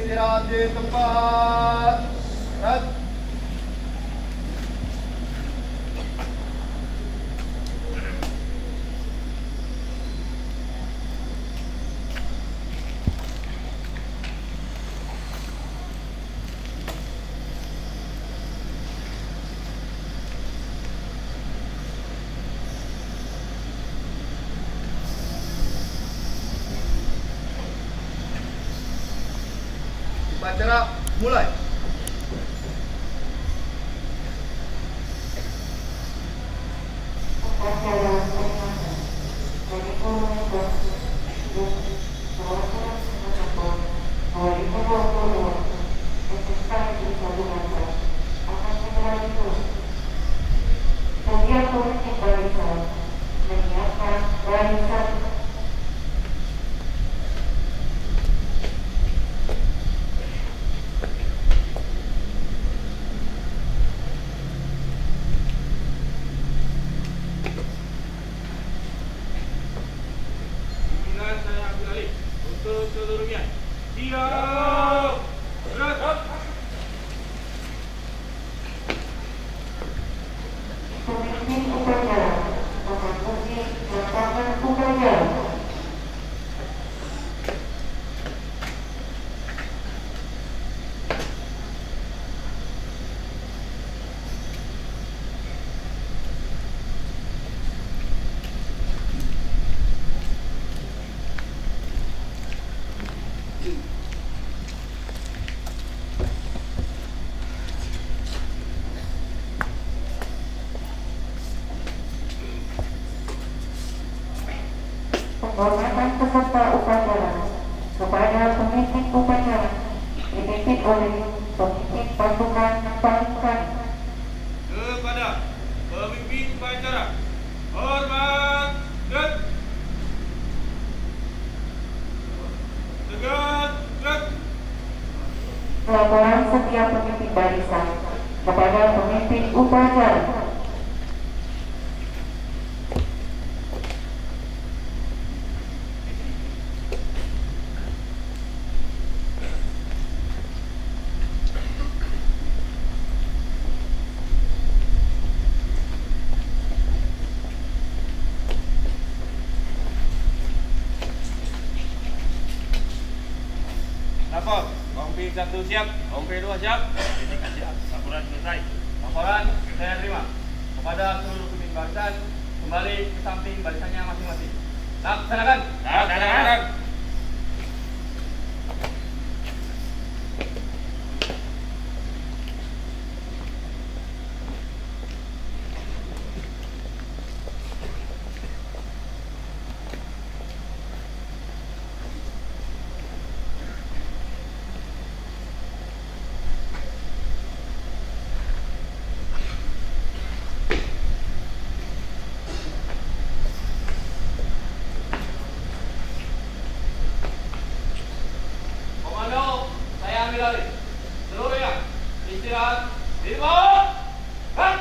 istirahat di tempat. Rat. Upacara mulai. Seluruhnya siap gerak. Pemimpin upacara akan musik lapangan upacara. Penghormatan peserta upacara kepada pemimpin upacara dipimpin oleh pemimpin pasukan pasukan. Kepada pemimpin upacara hormat dan tegak gerak. Laporan setiap pemimpin barisan kepada pemimpin upacara. Lapor, kompi 1 siap, kompi 2 siap. Titik siap, laporan selesai. Laporan saya terima kepada seluruh pemimpin barisan kembali ke samping barisannya masing-masing. Laksanakan. Laksanakan. Komando, saya ambil alih. Seluruhnya istirahat di bawah. Hak.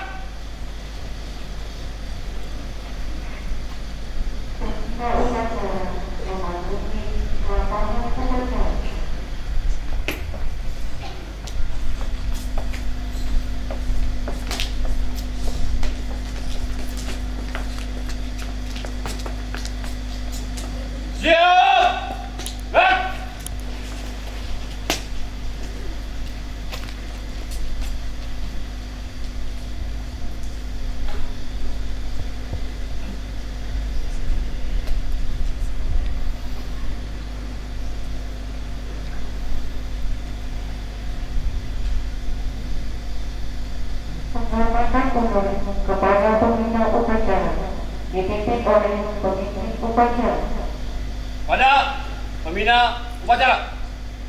Peserta upacara memasuki lapangan upacara. Siap. Hak. Penghormatan umum kepada pembina upacara dipimpin oleh pemimpin upacara. Pada pembina upacara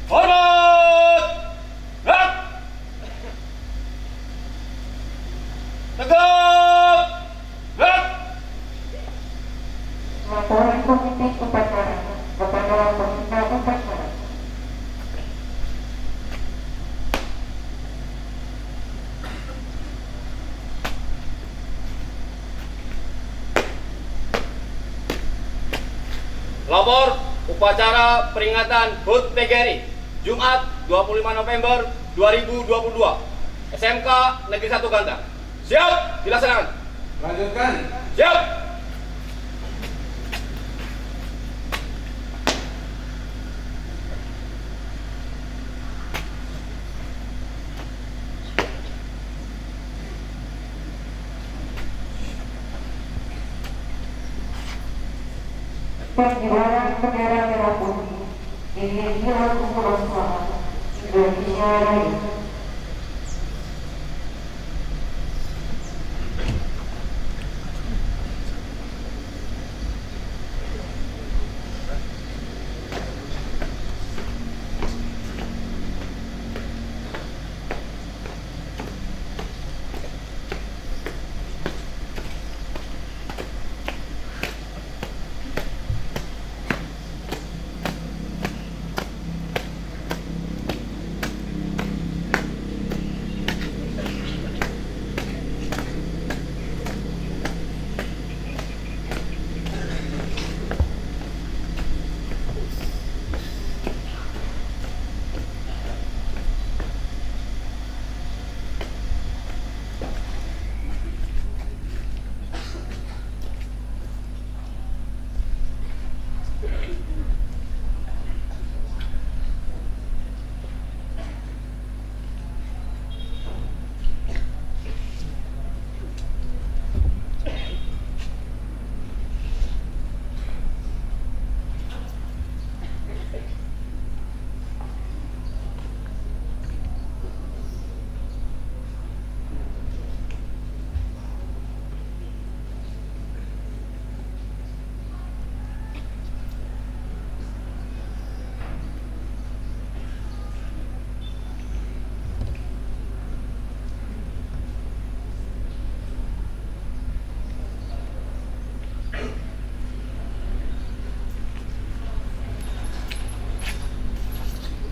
hormat. Gerak. Tegak gerak. Laporan pemimpin upacara kepada pembina upacara. Lapor upacara peringatan HUT PGRI Jumat 25 November 2022. SMK Negeri 1 Ganda. Siap, dilaksanakan. Lanjutkan. Siap. Perjuangan bendera merah putih Indonesia Umur Selamat Indonesia Raya.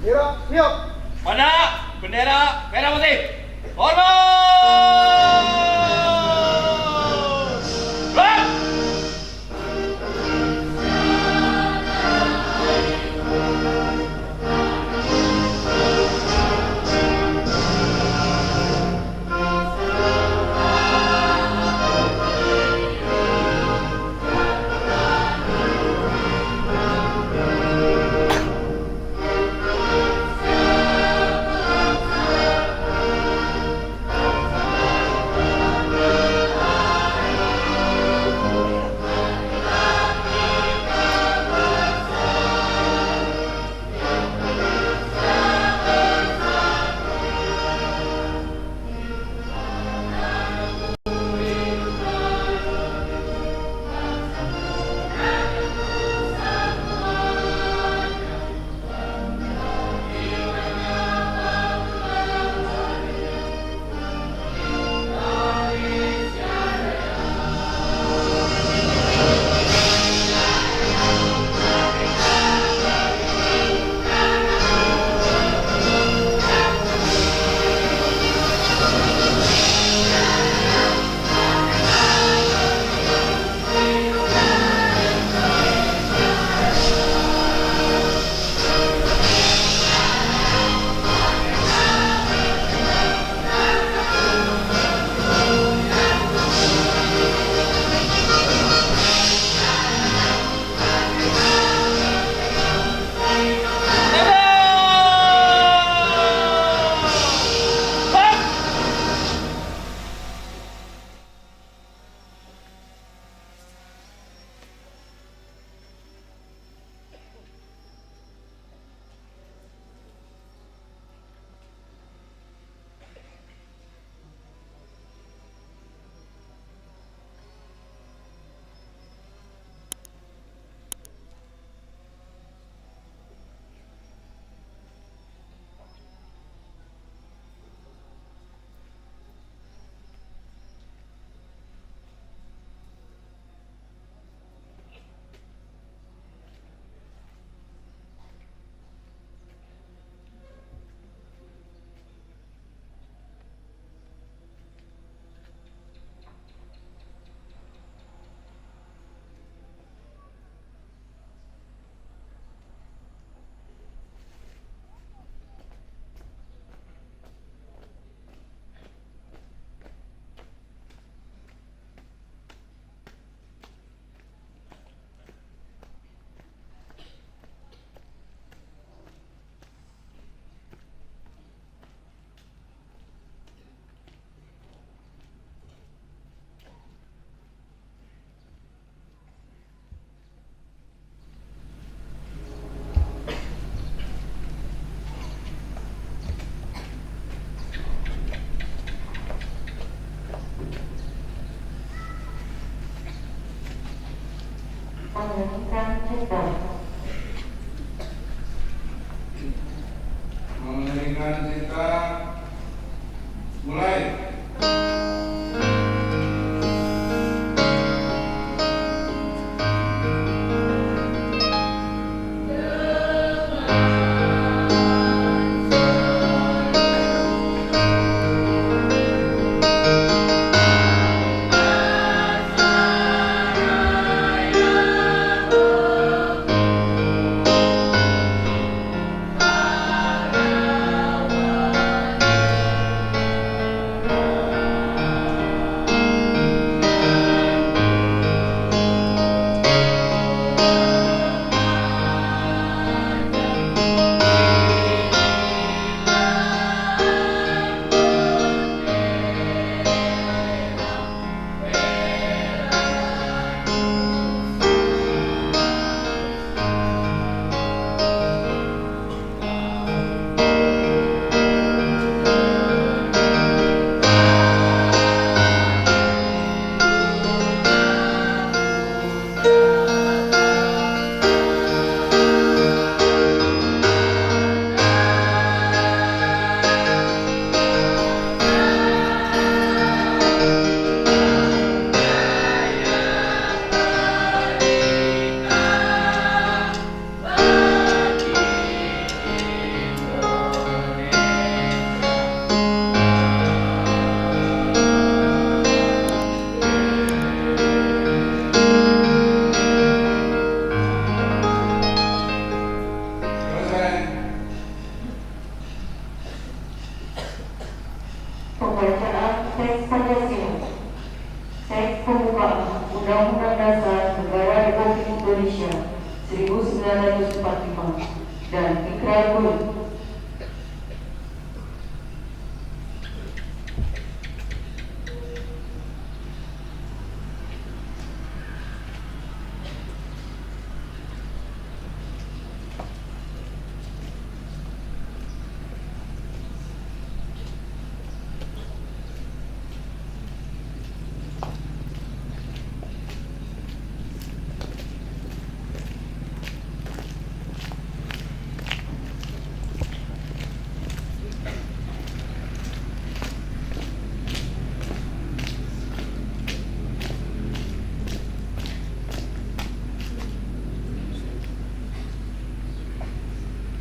Bendera siap. Pada bendera merah putih. Hormat. Gerak. menyanyikan cipta. Menyanyikan cipta. Mulai. Pembacaan teks Pancasila. Teks pembukaan Undang-Undang Dasar Negara Republik Indonesia 1945 dan Ikrar Guru.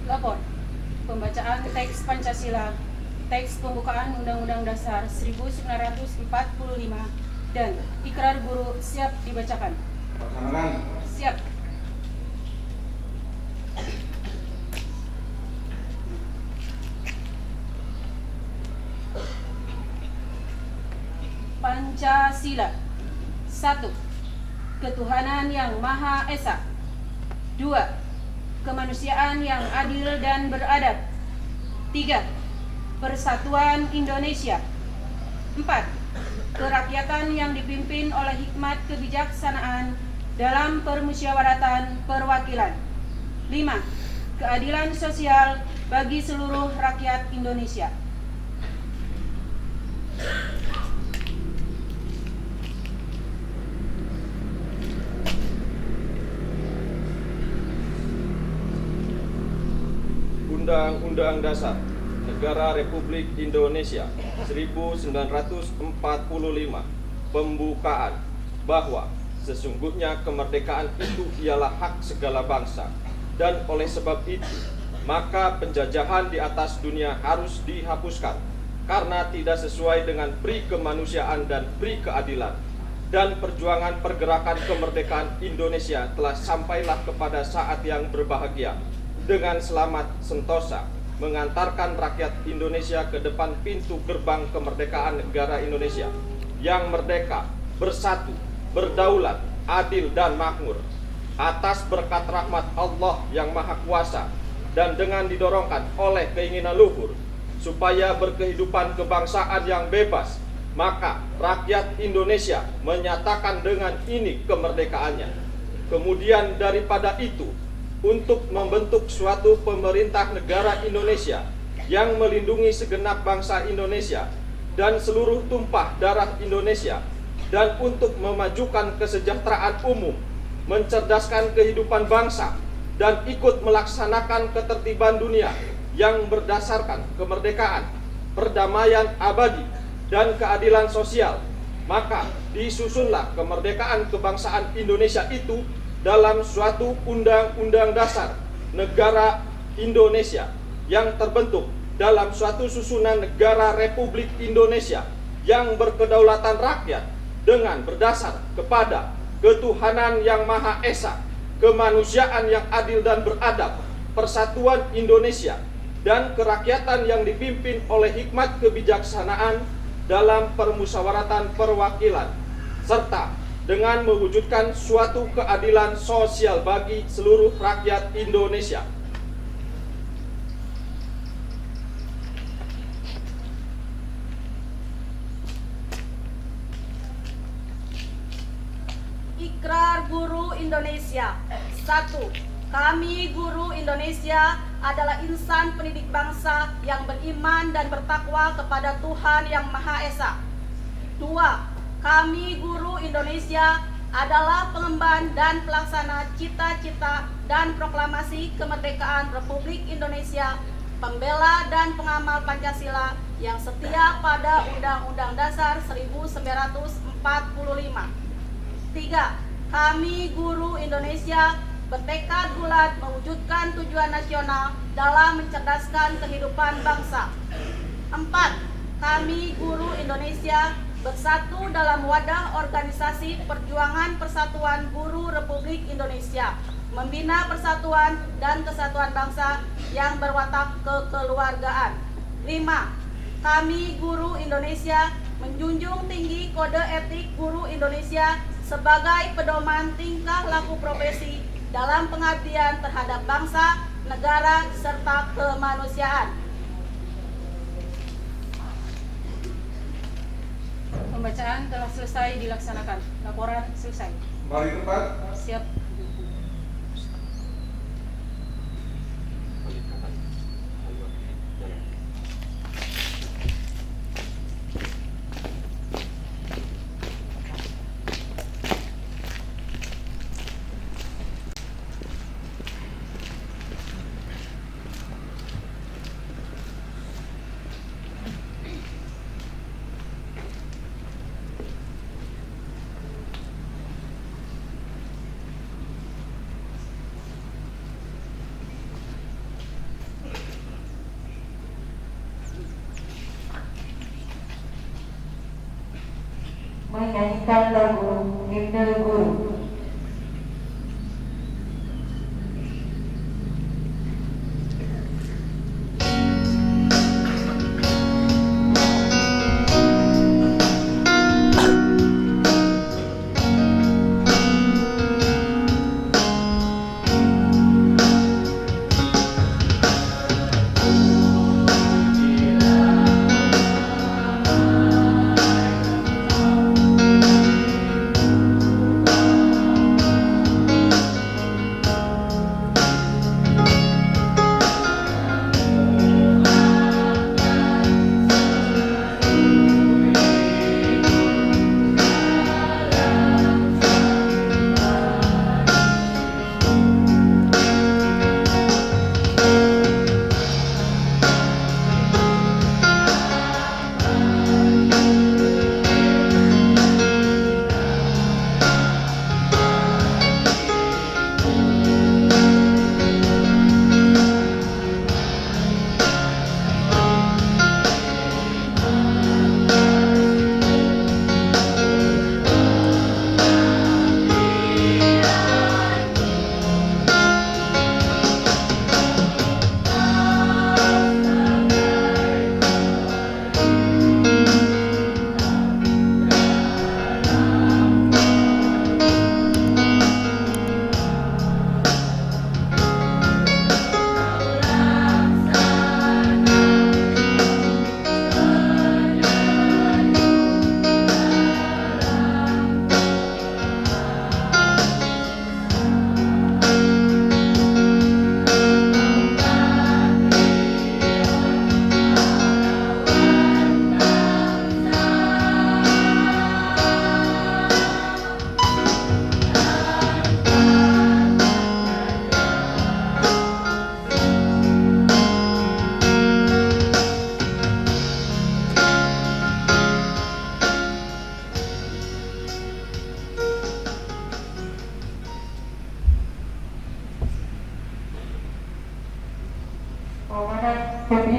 Lapor. Pembacaan teks Pancasila, teks pembukaan Undang-Undang Dasar 1945 dan Ikrar Guru siap dibacakan. Laksanakan. Siap. Pancasila. 1. Ketuhanan yang Maha Esa. 2. Kemanusiaan yang adil dan beradab. 3. Persatuan Indonesia. 4. Kerakyatan yang dipimpin oleh hikmat kebijaksanaan dalam permusyawaratan perwakilan. 5. Keadilan sosial bagi seluruh rakyat Indonesia. Undang-Undang Dasar Negara Republik Indonesia 1945 pembukaan bahwa sesungguhnya kemerdekaan itu ialah hak segala bangsa, dan oleh sebab itu maka penjajahan di atas dunia harus dihapuskan karena tidak sesuai dengan pri kemanusiaan dan pri keadilan, dan perjuangan pergerakan kemerdekaan Indonesia telah sampailah kepada saat yang berbahagia dengan selamat sentosa mengantarkan rakyat Indonesia ke depan pintu gerbang kemerdekaan negara Indonesia yang merdeka, bersatu, berdaulat, adil dan makmur atas berkat rahmat Allah yang Maha Kuasa, dan dengan didorongkan oleh keinginan luhur supaya berkehidupan kebangsaan yang bebas, maka rakyat Indonesia menyatakan dengan ini kemerdekaannya. Kemudian daripada itu, untuk membentuk suatu pemerintah negara Indonesia yang melindungi segenap bangsa Indonesia dan seluruh tumpah darah Indonesia, dan untuk memajukan kesejahteraan umum, mencerdaskan kehidupan bangsa, dan ikut melaksanakan ketertiban dunia yang berdasarkan kemerdekaan, perdamaian abadi, dan keadilan sosial, maka disusunlah kemerdekaan kebangsaan Indonesia itu dalam suatu undang-undang dasar negara Indonesia yang terbentuk dalam suatu susunan negara Republik Indonesia yang berkedaulatan rakyat dengan berdasar kepada ketuhanan yang Maha Esa, kemanusiaan yang adil dan beradab, persatuan Indonesia, dan kerakyatan yang dipimpin oleh hikmat kebijaksanaan dalam permusyawaratan perwakilan, serta dengan mewujudkan suatu keadilan sosial bagi seluruh rakyat Indonesia. Ikrar Guru Indonesia. 1. Kami guru Indonesia adalah insan pendidik bangsa yang beriman dan bertakwa kepada Tuhan Yang Maha Esa. 2. Kami guru Indonesia adalah pengemban dan pelaksana cita-cita dan proklamasi kemerdekaan Republik Indonesia, pembela dan pengamal Pancasila yang setia pada Undang-Undang Dasar 1945. 3. Kami guru Indonesia bertekad bulat mewujudkan tujuan nasional dalam mencerdaskan kehidupan bangsa. 4. Kami guru Indonesia bersatu dalam wadah organisasi perjuangan persatuan guru Republik Indonesia, membina persatuan dan kesatuan bangsa yang berwatak kekeluargaan. 5. Kami guru Indonesia menjunjung tinggi kode etik guru Indonesia sebagai pedoman tingkah laku profesi dalam pengabdian terhadap bangsa, negara, serta kemanusiaan. Pembacaan telah selesai dilaksanakan. Laporan selesai. Kembali tempat. Siap. Menyanyikan lagu Himne Guru. Thank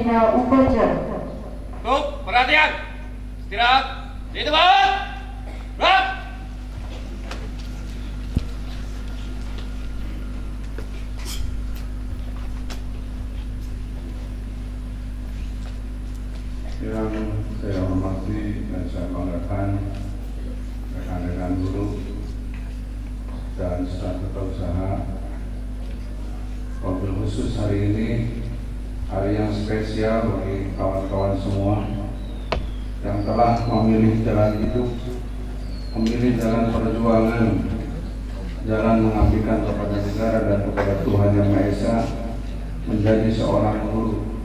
pembina upacara. Cukup, perhatian. Istirahat. Di tempat. Gerak. Yang saya hormati dan saya banggakan rekan-rekan guru dan staf usaha. Wabil khusus hari ini hari yang spesial bagi kawan-kawan semua yang telah memilih jalan hidup, memilih jalan perjuangan, jalan mengabdikan kepada negara dan kepada Tuhan Yang Maha Esa, menjadi seorang guru.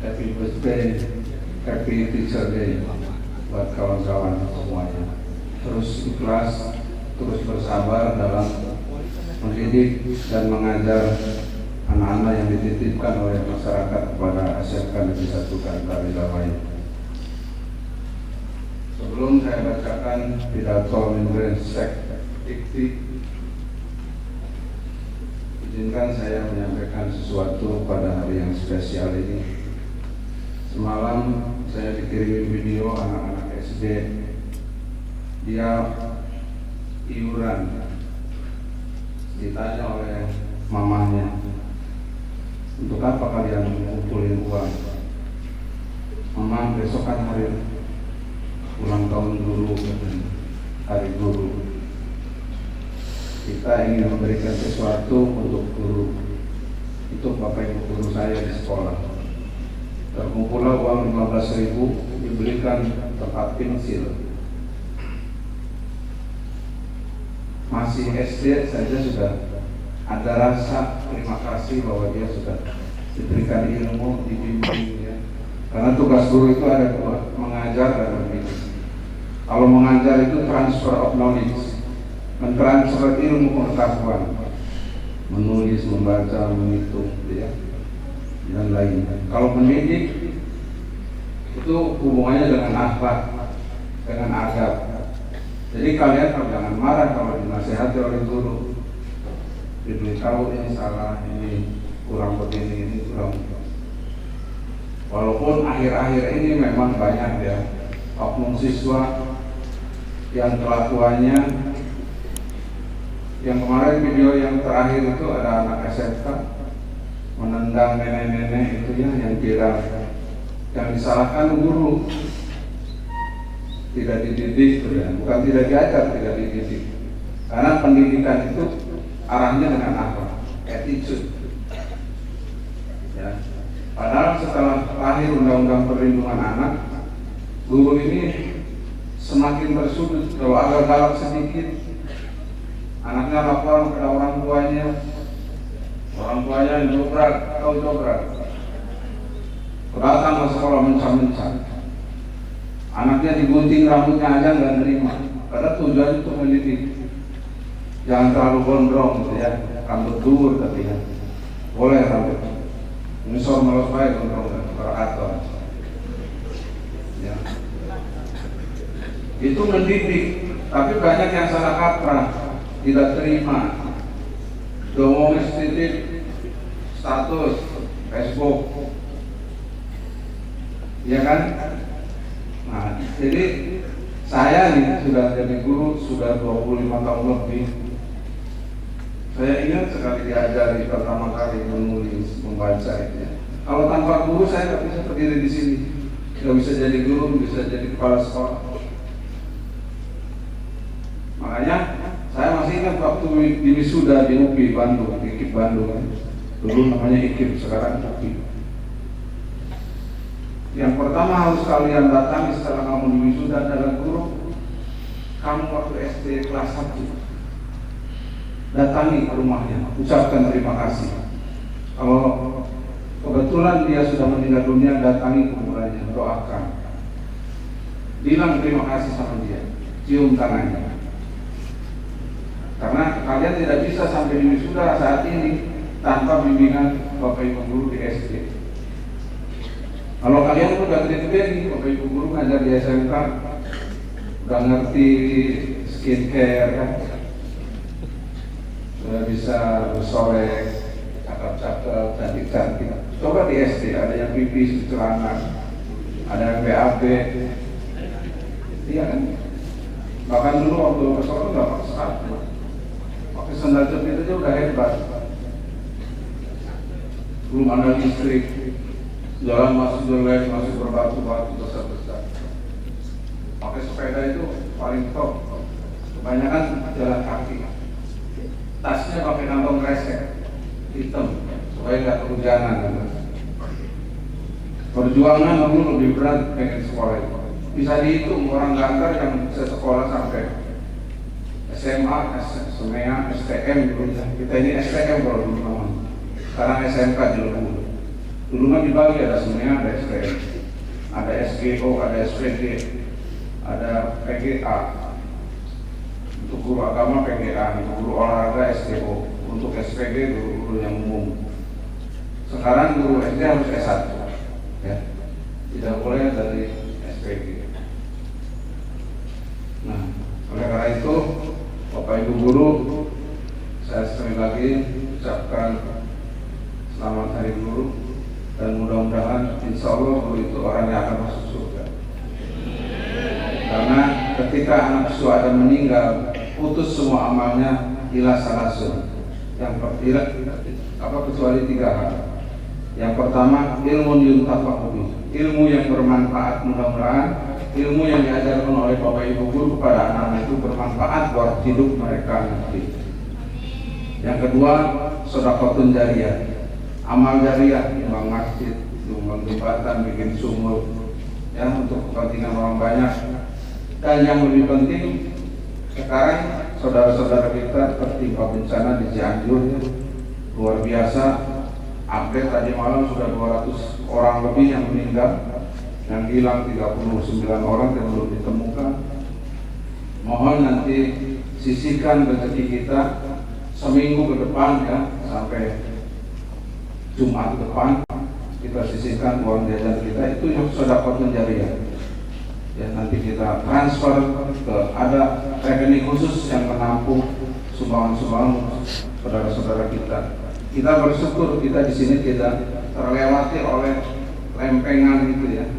Happy birthday, happy teacher day buat kawan-kawan semuanya. Terus ikhlas, terus bersabar dalam mendidik dan mengajar anak-anak yang dititipkan oleh masyarakat kepada SMK Negeri 1 Kalilamai. Sebelum saya bacakan pidato Mendresek Dikti, izinkan saya menyampaikan sesuatu pada hari yang spesial ini. Semalam saya dikirimi video anak-anak SD, dia iuran, ditanya oleh mamanya, untuk apa kalian mengumpulin uang? Mama, besok kan hari ulang tahun guru, hari guru. Kita ingin memberikan sesuatu untuk guru, untuk bapak ibu guru saya di sekolah. Terkumpullah uang 15.000, dibelikan tempat pensil. Masih SD saja sudah ada rasa terima kasih bahwa dia sudah diberikan ilmu, dibimbing ya. Karena tugas guru itu ada dua, mengajar dan mendidik. Kalau mengajar itu transfer of knowledge, mentransfer ilmu pengetahuan, menulis, membaca, menghitung ya, dan lainnya. Kalau mendidik itu hubungannya dengan akhlak, dengan adab. Jadi kalian jangan marah kalau dinasihati oleh guru, diberitahu ini salah, ini kurang begini, ini kurang. Walaupun akhir-akhir ini memang banyak ya oknum siswa yang kelakuannya, yang kemarin video yang terakhir itu ada anak SMK menendang nenek-nenek itu ya, yang kira yang disalahkan guru, tidak dididik, bukan tidak diajar, tidak dididik. Karena pendidikan itu arahnya dengan akhlak, attitude. Ya. Padahal setelah lahir Undang-Undang Perlindungan Anak, guru ini semakin bersudut. Kalau agak galak sedikit, anaknya lapor kepada orang tuanya dobrak, kau dobrak. Datang ke sekolah mencah-mencah. Anaknya digunting rambutnya aja nggak nerima, karena tujuannya untuk mendidik. Jangan terlalu gondrong gitu ya, rambut dur tapi ya boleh rambut. Misal malas baik gondrong beratur. Ya. Itu mendidik, tapi banyak yang salah kaprah, tidak terima. Domong titip status Facebook, ya kan? Nah, jadi saya nih sudah jadi guru sudah 25 tahun lebih. Saya ingat sekali diajari pertama kali menulis, membaca itu. Kalau tanpa guru saya nggak bisa berdiri di sini, nggak bisa jadi guru, bisa jadi kepala sekolah. Makanya saya masih ingat waktu di wisuda di UPI Bandung, di IKIP Bandung kan. Dulu namanya IKIP, sekarang UPI. Yang pertama harus kalian datangi setelah kamu di wisuda adalah guru kamu waktu SD kelas 1. Datangi ke rumahnya, ucapkan terima kasih. Kalau kebetulan dia sudah meninggal dunia, datangi kuburannya, doakan. Bilang terima kasih sama dia, cium tangannya. Karena kalian tidak bisa sampai di wisuda saat ini tanpa bimbingan Bapak Ibu guru di SD. Kalau kalian udah gede-gede nih, Bapak Ibu guru ngajar di SMK, udah ngerti skincare kan, sudah bisa bersolek, cakep-cakep, cantik-cantik. Coba di SD ada yang pipis di celana, ada yang BAB, iya kan? Bahkan dulu waktu ke sekolah nggak pakai sepatu, pakai sandal jepit aja udah hebat. Belum ada listrik, jalan masih jelek, masih berbatu-batu besar-besar. Pakai sepeda itu paling top. Kebanyakan jalan kaki. Tasnya pakai kantong kresek hitam supaya nggak kehujanan. Perjuangan dulu lebih berat pengen sekolah itu. Bisa dihitung orang Gantar yang bisa sekolah sampai SMA, SMEA, STM dulu. Kita ini STM kalau dulu namanya. Sekarang SMK dulu. Dulu mah dibagi ada SMEA, ada STM, ada SGO, ada SPD, ada PGA. Untuk guru agama PGA, untuk guru olahraga SGO, untuk SPG guru yang umum. Sekarang guru SD harus S1, ya, tidak boleh dari SPG. Nah, oleh karena itu, Bapak Ibu guru, saya sekali lagi ucapkan selamat Hari Guru dan mudah-mudahan insya Allah guru itu orang yang akan masuk surga. Karena ketika anak su ada meninggal, putus semua amalnya, ila salasun. Yang kecuali 3 hal. Yang pertama, ilmu yuntafa'u bih, ilmu yang bermanfaat. Mudah-mudahan ilmu yang diajarkan oleh Bapak Ibu guru kepada anak-anak itu bermanfaat buat hidup mereka nanti. Yang kedua, sedekahun jariyah, amal jariyah, nyumbang masjid, nyumbang jembatan, bikin sumur, ya, untuk kepentingan orang banyak. Dan yang lebih penting, sekarang saudara-saudara kita tertimpa bencana di Cianjur, luar biasa. Update tadi malam sudah 200 orang lebih yang meninggal, yang hilang 39 orang yang belum ditemukan. Mohon nanti sisihkan rezeki kita seminggu ke depan, ya, sampai Jumat depan kita sisihkan uang jajan kita, itu yang sedekah jariyah. Ya, nanti kita transfer ke ada rekening khusus yang menampung sumbangan-sumbangan saudara-saudara kita. Kita bersyukur kita di sini tidak terlewati oleh lempengan gitu, ya.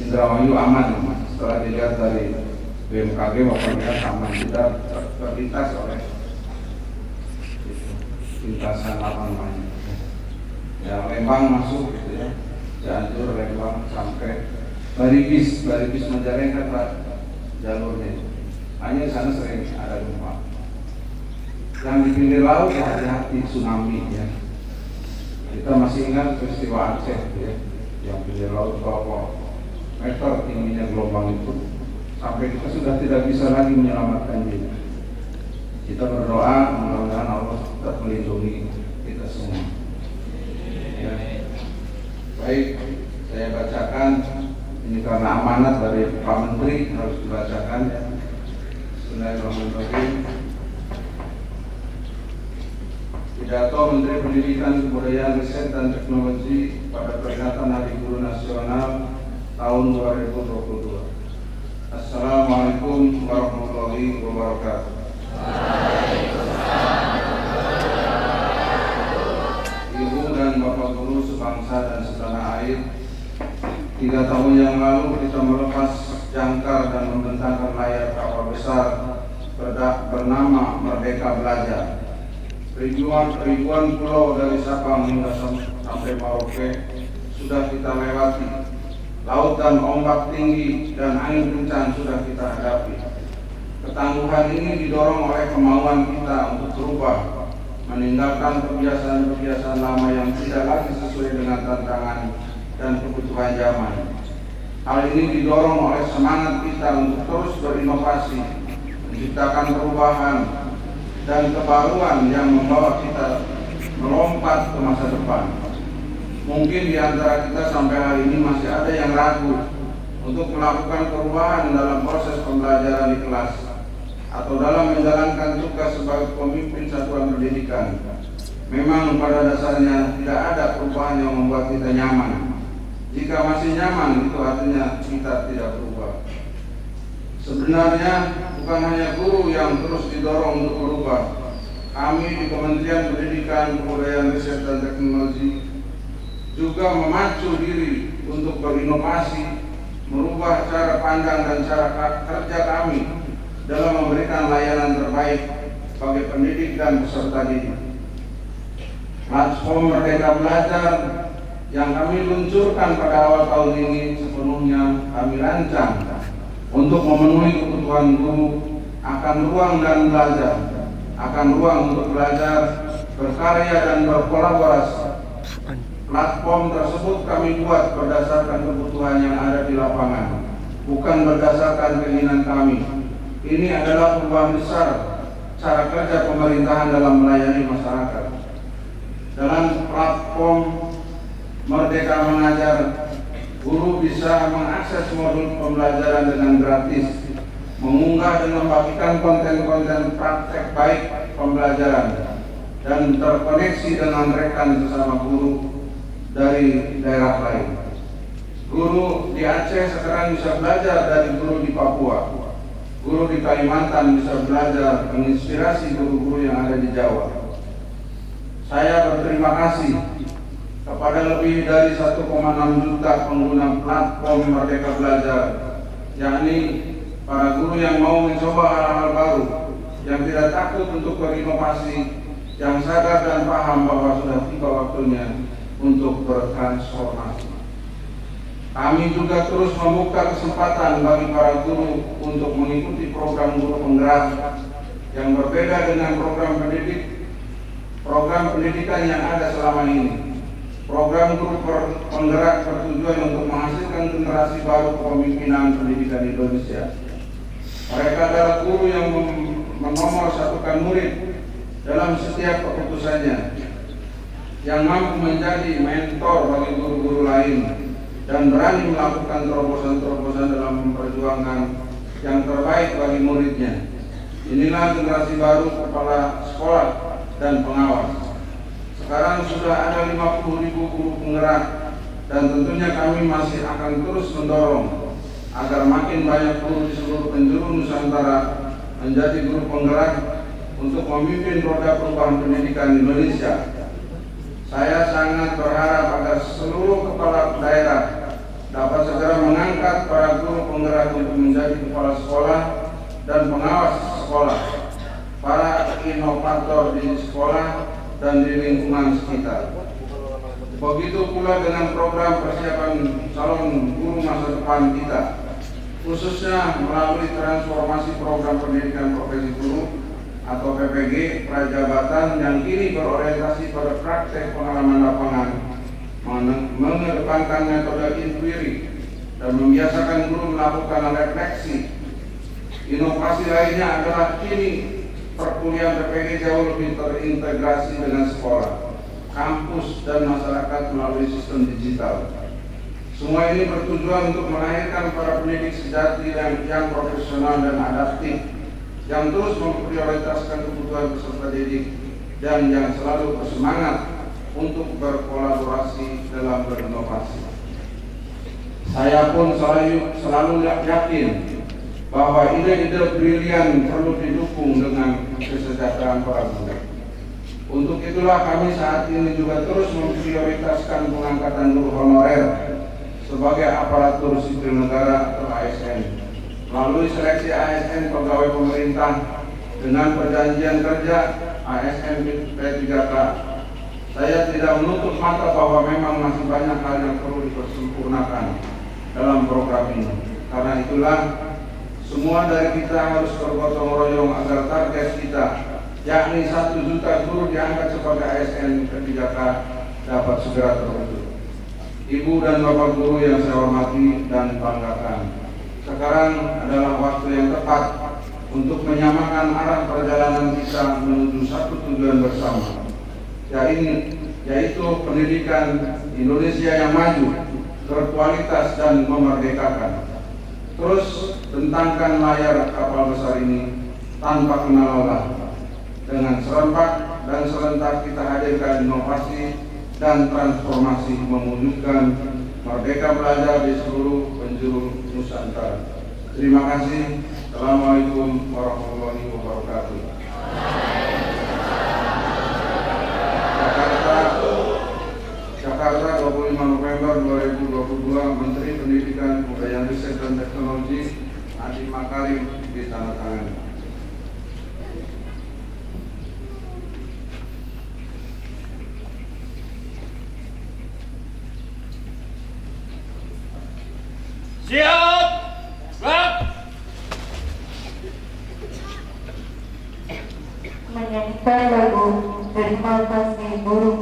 Indramayu aman, setelah dilihat dari BMKG maupun aman, tidak terlintas oleh lintasan apa namanya, ya, Lembang masuk gitu, ya, Cianjur, Lembang sampai Baribis Majalengka Pak, jalurnya hanya di sana sering ada gempa. Yang di pinggir laut ya hati-hati tsunami, ya. Kita masih ingat peristiwa Aceh, ya, yang pinggir laut berapa meter tingginya gelombang itu, sampai kita sudah tidak bisa lagi menyelamatkan diri. Kita berdoa mudah-mudahan Allah tetap melindungi kita semua. Ya. Baik, saya bacakan. Ini karena amanat dari Pak Menteri harus dibacakan, ya. Bismillahirrahmanirrahim. Pidato Menteri Pendidikan, Kebudayaan, Riset dan Teknologi pada peringatan Hari Guru Nasional tahun 2022. Assalamualaikum warahmatullahi wabarakatuh. Ibu dan Bapak Guru sebangsa dan setanah air, 3 tahun yang lalu kita melepas jangkar dan membentangkan layar kapal besar bernama Merdeka Belajar. Ribuan pulau dari Sabang hingga sampai Merauke sudah kita lewati. Laut dan ombak tinggi dan angin kencang sudah kita hadapi. Ketangguhan ini didorong oleh kemauan kita untuk berubah, meninggalkan kebiasaan-kebiasaan lama yang tidak lagi sesuai dengan tantangan dan kebutuhan zaman. Hal ini didorong oleh semangat kita untuk terus berinovasi, menciptakan perubahan dan kebaruan yang membawa kita melompat ke masa depan. Mungkin di antara kita sampai hari ini masih ada yang ragu untuk melakukan perubahan dalam proses pembelajaran di kelas atau dalam menjalankan tugas sebagai pemimpin satuan pendidikan. Memang pada dasarnya tidak ada perubahan yang membuat kita nyaman. Jika masih nyaman, itu artinya kita tidak berubah. Sebenarnya bukan hanya guru yang terus didorong untuk berubah, kami di Kementerian Pendidikan, Kebudayaan, Riset dan Teknologi juga memacu diri untuk berinovasi, merubah cara pandang dan cara kerja kami dalam memberikan layanan terbaik bagi pendidik dan peserta didik. Platform Merdeka Belajar yang kami luncurkan pada awal tahun ini sepenuhnya kami rancang untuk memenuhi kebutuhan guru akan ruang dan belajar, akan ruang untuk belajar, berkarya dan berkolaborasi. Platform tersebut kami buat berdasarkan kebutuhan yang ada di lapangan, bukan berdasarkan keinginan kami. Ini adalah perubahan besar cara kerja pemerintahan dalam melayani masyarakat. Dalam platform Merdeka Mengajar, guru bisa mengakses modul pembelajaran dengan gratis, mengunggah dan membagikan konten-konten praktek baik pembelajaran, dan terkoneksi dengan rekan sesama guru dari daerah lain. Guru di Aceh sekarang bisa belajar dari guru di Papua. Guru di Kalimantan bisa belajar menginspirasi guru-guru yang ada di Jawa. Saya berterima kasih kepada lebih dari 1,6 juta pengguna platform Merdeka Belajar, yakni para guru yang mau mencoba hal-hal baru, yang tidak takut untuk berinovasi, yang sadar dan paham bahwa sudah tiba waktunya untuk bertransformasi. Kami juga terus membuka kesempatan bagi para guru untuk mengikuti program guru penggerak yang berbeda dengan program pendidikan yang ada selama ini. Program guru penggerak bertujuan untuk menghasilkan generasi baru kepemimpinan pendidikan Indonesia. Mereka adalah guru yang menomorsatukan murid dalam setiap keputusannya, yang mampu menjadi mentor bagi guru-guru lain dan berani melakukan terobosan-terobosan dalam memperjuangkan yang terbaik bagi muridnya. Inilah generasi baru kepala sekolah dan pengawas. Sekarang sudah ada 50.000 guru penggerak, dan tentunya kami masih akan terus mendorong agar makin banyak guru di seluruh penjuru Nusantara menjadi guru penggerak untuk memimpin roda perubahan pendidikan Indonesia. Saya sangat berharap agar seluruh kepala daerah dapat segera mengangkat para guru penggerak untuk menjadi kepala sekolah dan pengawas sekolah, para inovator di sekolah dan di lingkungan sekitar. Begitu pula dengan program persiapan calon guru masa depan kita, khususnya melalui transformasi program pendidikan profesi guru atau PPG prajabatan yang kini berorientasi pada praktek pengalaman lapangan, mengedepankan metode inquiry dan membiasakan guru melakukan refleksi. Inovasi lainnya adalah kini perkuliahan PPG jauh lebih terintegrasi dengan sekolah, kampus, dan masyarakat melalui sistem digital. Semua ini bertujuan untuk melahirkan para pendidik sejati yang profesional dan adaptif, yang terus memprioritaskan kebutuhan peserta didik dan yang selalu bersemangat untuk berkolaborasi dalam berinovasi. Saya pun selalu yakin bahwa ide-ide brilian perlu didukung dengan kesejahteraan para guru. Untuk itulah kami saat ini juga terus memprioritaskan pengangkatan guru honorer sebagai aparatur sipil negara atau ASN. Melalui seleksi ASN pegawai pemerintah dengan perjanjian kerja ASN P3K, saya tidak menutup mata bahwa memang masih banyak hal yang perlu dipersempurnakan dalam program ini. Karena itulah semua dari kita harus bergotong royong agar target kita, yakni 1 juta guru diangkat sebagai ASN P3K, dapat segera terwujud. Ibu dan Bapak guru yang saya hormati dan banggakan, sekarang adalah waktu yang tepat untuk menyamakan arah perjalanan kita menuju satu tujuan bersama, yaitu pendidikan Indonesia yang maju, berkualitas dan memerdekakan. Terus bentangkan layar kapal besar ini tanpa kenal lelah. Dengan serempak dan serentak kita hadirkan inovasi dan transformasi mewujudkan Merdeka Belajar di seluruh penjuru Nusantara. Terima kasih. Assalamualaikum warahmatullahi wabarakatuh. Teknologi Adi Makarim ditandatangani. Siap. Gerak. Menyanyikan lagu Terima Kasih Guru.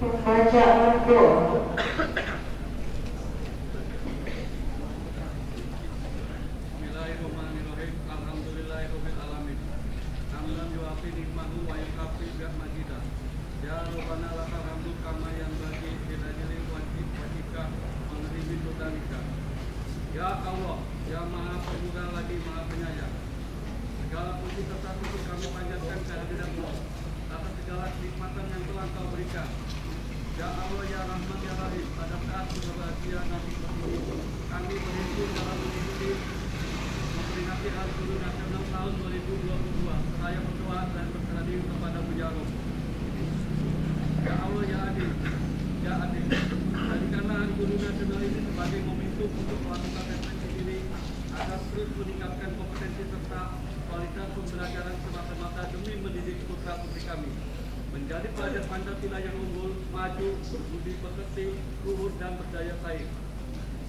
Pembacaan doa. Bismillahirrahmanirrahim. Alhamdulillahirabbil alamin. Hamdan yuafi nikmahu wa yukafi bi'ahmadidah. Ya Rabbana lakal hamdu kama yanbaghi lillahi wajib wajibka wa nurimin tudalika. Ya Allah, ya Maha Pemuda lagi Maha Penyayang. Segala puji serta syukur kami panjatkan kehadirat-Mu atas segala kenikmatan yang telah Kau berikan. Ya Allah, ya Rahman, ya Rahim, pada saat berbahagia nanti ini, kami berhimpun dalam mengikuti memperingati Hari Guru Nasional tahun 2022. Saya berdoa dan berserah diri kepada-Mu ya Rabb. Ya Allah, ya Adil, ya Adil, jadikanlah Hari Guru Nasional ini sebagai momentum untuk melakukan refleksi diri agar terus meningkatkan kompetensi serta kualitas pembelajaran semata-mata demi mendidik putra-putri kami menjadi pelajar Pancasila yang unggul, maju, berbudi pekerti, luhur dan berdaya saing.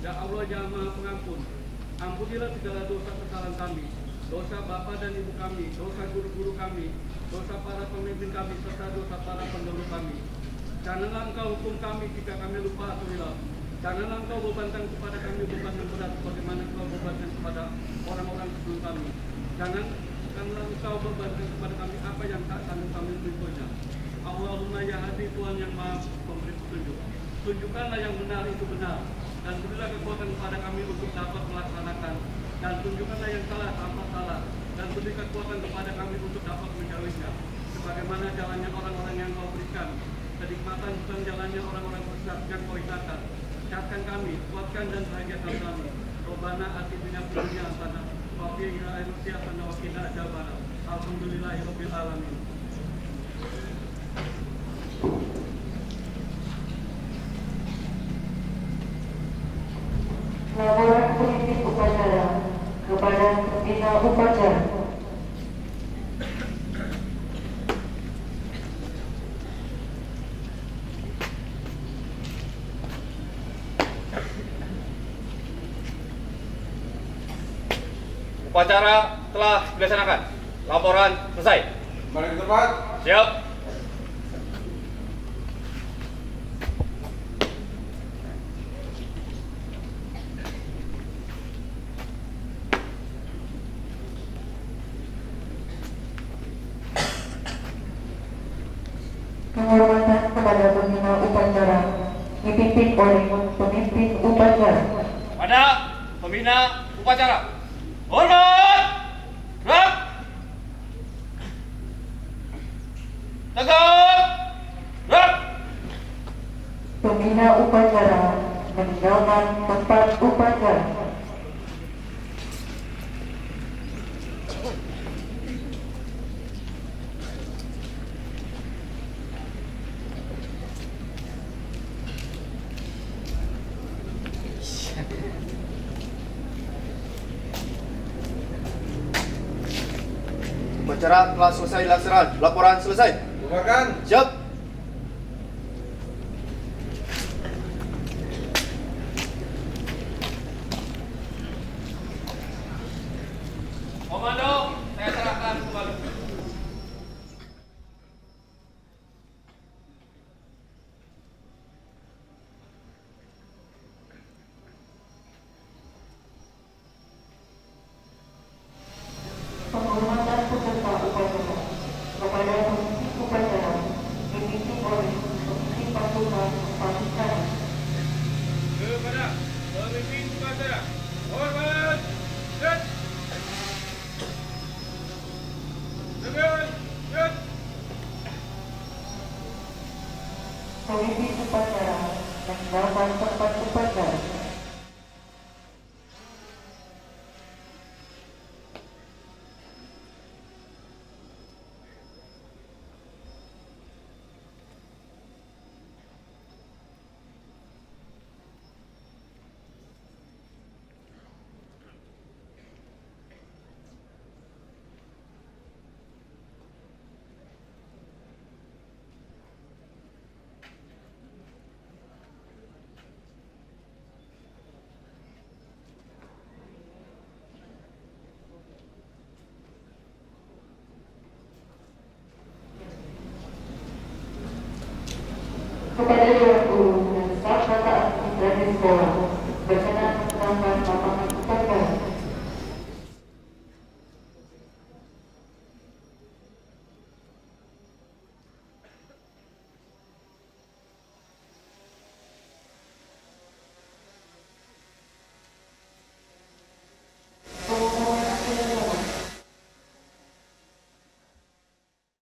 Ya Allah, ya Maha Pengampun, ampunilah segala dosa kesalahan kami, dosa bapa dan ibu kami, dosa guru-guru kami, dosa para pemimpin kami, serta dosa para pendahulu kami. Janganlah Engkau hukum kami jika kami lupa atau hilang. Janganlah Engkau bebankan kepada kami beban yang berat sebagaimana Engkau bebankan kepada orang-orang sebelum kami. Janganlah Engkau bebankan kepada kami apa yang tak sanggup kami memikulnya. Allahumma ya hadi, Tuhan yang Maha memberi petunjuk. Tunjukkanlah yang benar itu benar, dan berilah kekuatan kepada kami untuk dapat melaksanakan, dan tunjukkanlah yang salah tanpa salah, dan beri kekuatan kepada kami untuk dapat menjauhinya. Sebagaimana jalannya orang-orang yang Kau berikan, kenikmatan bukan jalannya orang-orang besar yang Kau hinakan. Kuatkan kami, kuatkan dan bahagiakan kami. Robbana atina fid dunya hasanah wa fil akhirati hasanah wa qina adzabannar. Alhamdulillahirabbil alamin. Laporan politik upacara kepada pembina upacara. Upacara telah dilaksanakan. Laporan selesai. Kembali ke tempat. Siap. Penghormatan kepada pembina upacara dipimpin oleh pemimpin upacara. Pada pembina upacara. Hormat. Gerak. Tegak. Gerak. Pembina upacara meninggalkan tempat upacara. Upacara telah selesai dilaksanakan. Laporan selesai. Bubarkan. Siap. Komando, saya serahkan kembali. Penghormatan peserta upacara kepada pemimpin upacara dipimpin oleh pemimpin pasukan pasukan. Kepada pemimpin upacara. Hormat. Set. Tegak. Set. Pemimpin upacara meninggalkan tempat upacara. Kepada Dewan Guru dan staf kata administrasi sekolah